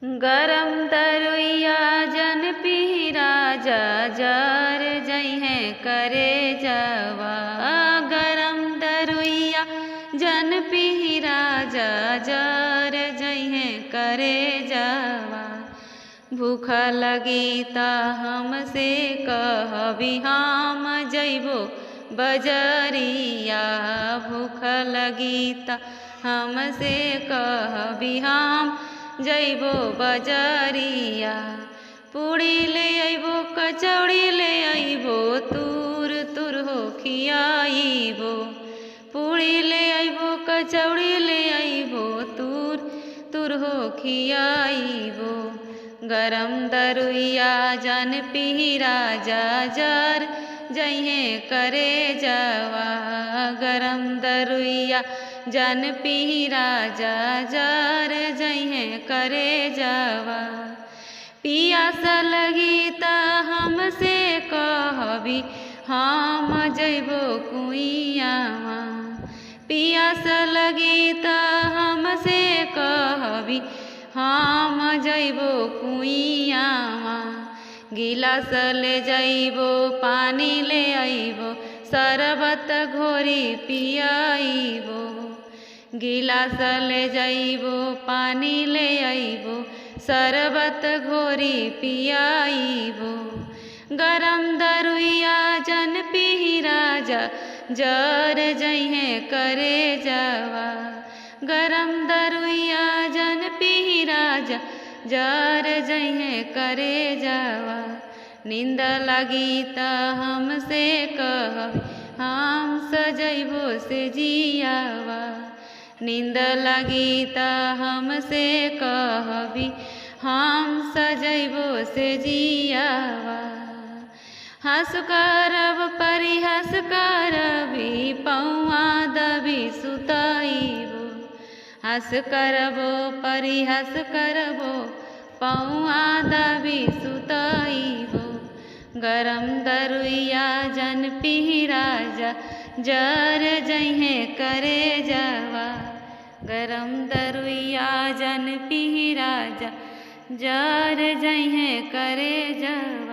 गरम दरुइया जन पी राजा जार जइहे करे जावा। गरम दरुइया जन पी राजा जार जइहे करे जावा। भूख लगी ता हमसे कहबी हम जइबो बजरिया। भूख लगी ता हमसे कहबी हम जइबो बजरिया। पूड़ी ले अइबो कचौड़ी ले अइबो तूर तुर हो खियाइबो। पूड़ी ले अइबो कचौड़ी ले अइबो तूर तुर हो खियाइबो। गरम दरुइया जन पी राजा जार जइहे करे जावा। गरम दरुइया जन पी राजा जार जइहे करे जावा। पियास लगी ता हमसे कहबी हम जइबो कुइयावा। पियास लगी ता हमसे कहबी हम जइबो कुइयावा। गिलास ले जइबो पानी ले अइबो शरबत घोरी पियाइबो। गिलास ले जइबो पानी ले अइबो शरबत घोरी पियाइबो। गरम दरुइया जन पी राजा जार जइहे करे जावा। गरम दरुइया जन पी राजा जार जइहे करे जावा। नींद लगी ता हमसे कहबी हम सजइबो से जियावा। नींद लगी ता हमसे कहबी हम सजइबो से जियावा। हंस करब परिहस करबी पौआ दबी सुताइबो। हंस करबो परिहस करबो पौआ दबी सुताइबो। गरम दरुइया जन पी राजा जार जइहे करे जावा। गरम दरुइया जन पी राजा जार जइहे करे जावा।